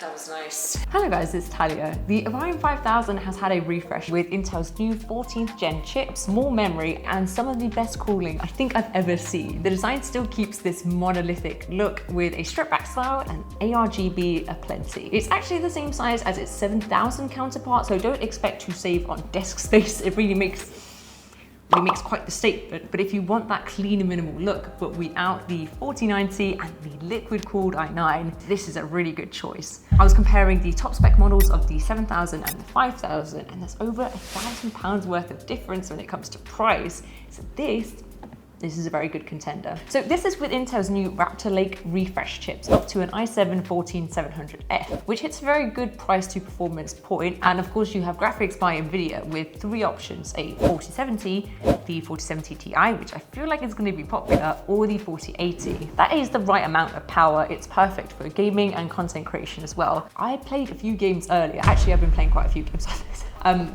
That was nice. Hello guys, it's Talia. The Orion 5000 has had a refresh with Intel's new 14th gen chips, more memory, and some of the best cooling I think I've ever seen. The design still keeps this monolithic look with a strip back style and ARGB aplenty. It's actually the same size as its 7000 counterpart, so don't expect to save on desk space. It really makes quite the statement. But if you want that clean and minimal look, but without the 4090 and the liquid cooled i9, this is a really good choice. I was comparing the top spec models of the 7000 and the 5000, and there's over £1,000 worth of difference when it comes to price. So this is a very good contender. So this is with Intel's new Raptor Lake refresh chips up to an i7-14700F, which hits a very good price to performance point. And of course you have graphics by NVIDIA with three options, a 4070, the 4070 Ti, which I feel like is going to be popular, or the 4080. That is the right amount of power. It's perfect for gaming and content creation as well. I played a few games earlier. Actually, I've been playing quite a few games on this.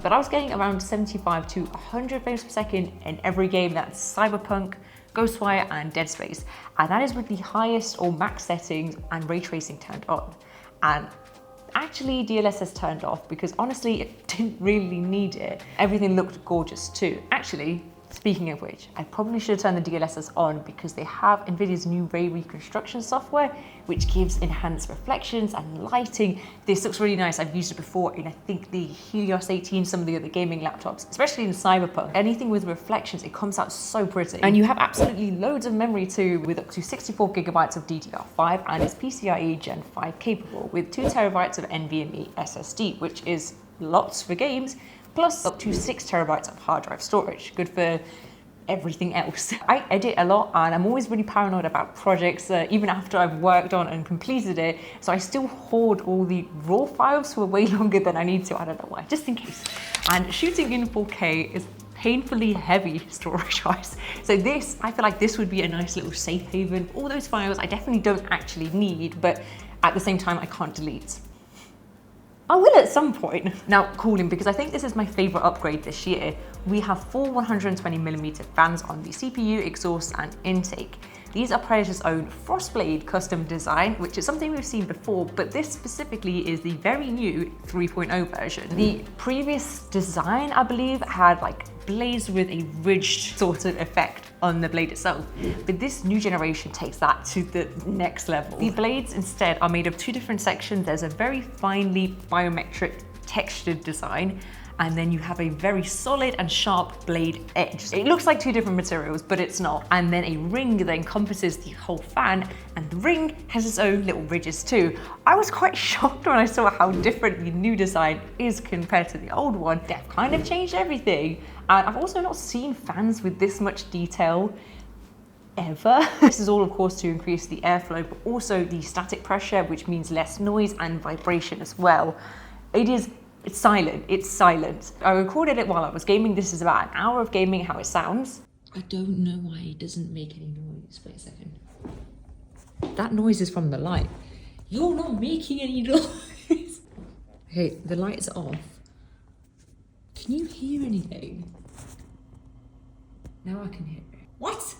But I was getting around 75 to 100 frames per second in every game. That's Cyberpunk, Ghostwire, and Dead Space. And that is with the highest or max settings and ray tracing turned on. And actually DLSS turned off because honestly, it didn't really need it. Everything looked gorgeous too. Actually, speaking of which, I probably should have turned the DLSS on because they have NVIDIA's new ray reconstruction software, which gives enhanced reflections and lighting. This looks really nice. I've used it before in I think the Helios 18, some of the other gaming laptops, especially in Cyberpunk. Anything with reflections, it comes out so pretty. And you have absolutely loads of memory too, with up to 64 gigabytes of DDR5, and it's PCIe Gen 5 capable with 2 terabytes of NVMe SSD, which is lots for games, plus up to 6 terabytes of hard drive storage. Good for everything else. I edit a lot and I'm always really paranoid about projects, even after I've worked on and completed it. So I still hoard all the raw files for way longer than I need to. I don't know why, just in case. And shooting in 4K is painfully heavy storage-wise. So this, I feel like this would be a nice little safe haven. All those files I definitely don't actually need, but at the same time I can't delete. I will at some point. Now, cooling, because I think this is my favorite upgrade this year. We have 4 120mm fans on the CPU, exhaust, and intake. These are Predator's own Frostblade custom design, which is something we've seen before, but this specifically is the very new 3.0 version. The previous design, I believe, had like blades with a ridged sort of effect on the blade itself, but this new generation takes that to the next level. The blades instead are made of 2 different sections. There's a very finely biometric textured design, and then you have a very solid and sharp blade edge. It looks like 2 different materials, but it's not. And then a ring that encompasses the whole fan, and the ring has its own little ridges too. I was quite shocked when I saw how different the new design is compared to the old one. They've kind of changed everything. And I've also not seen fans with this much detail ever. This is all of course to increase the airflow, but also the static pressure, which means less noise and vibration as well. It's silent. I recorded it while I was gaming. This is about an hour of gaming, how it sounds. I don't know why it doesn't make any noise. Wait a second. That noise is from the light. You're not making any noise. Okay, the light is off. Can you hear anything? Now I can hear it. What?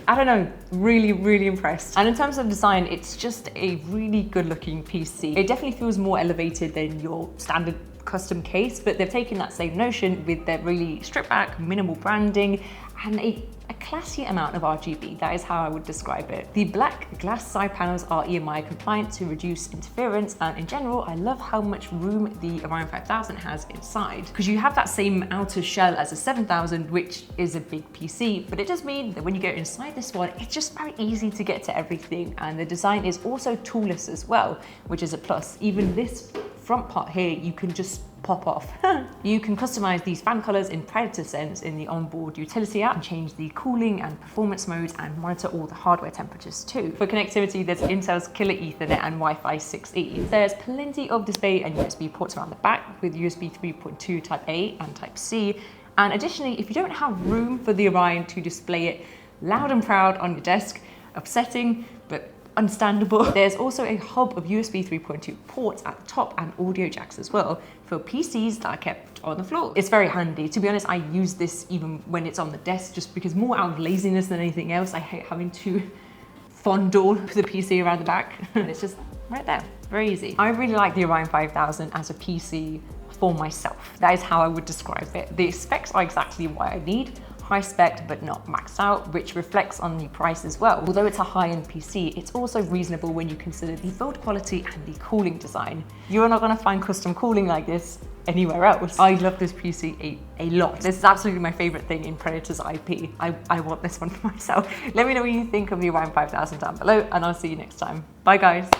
I don't know, really impressed. And in terms of design, it's just a really good looking PC. It definitely feels more elevated than your standard custom case, but they've taken that same notion with their really stripped back, minimal branding, and a classy amount of RGB. That is how I would describe it. The black glass side panels are EMI compliant to reduce interference, and in general, I love how much room the Orion 5000 has inside, because you have that same outer shell as a 7000, which is a big PC, but it does mean that when you go inside this one, it's just very easy to get to everything, and the design is also toolless as well, which is a plus. Even this front part here, you can just pop off. You can customize these fan colors in Predator Sense in the onboard utility app, and change the cooling and performance modes, and monitor all the hardware temperatures too. For connectivity, there's Intel's killer Ethernet and Wi-Fi 6E. There's plenty of display and USB ports around the back with USB 3.2 Type A and Type C. And additionally, if you don't have room for the Orion to display it loud and proud on your desk, upsetting, but understandable. There's also a hub of USB 3.2 ports at the top and audio jacks as well for PCs that are kept on the floor. It's very handy. To be honest, I use this even when it's on the desk, just because more out of laziness than anything else. I hate having to fondle the PC around the back. And it's just right there, very easy. I really like the Orion 5000 as a PC for myself. That is how I would describe it. The specs are exactly what I need. High spec but not maxed out, which reflects on the price as well. Although it's a high-end PC, it's also reasonable when you consider the build quality and the cooling design. You're not gonna find custom cooling like this anywhere else. I love this PC a lot. This is absolutely my favorite thing in Predator's IP. I want this one for myself. Let me know what you think of the Orion 5000 down below, and I'll see you next time. Bye guys.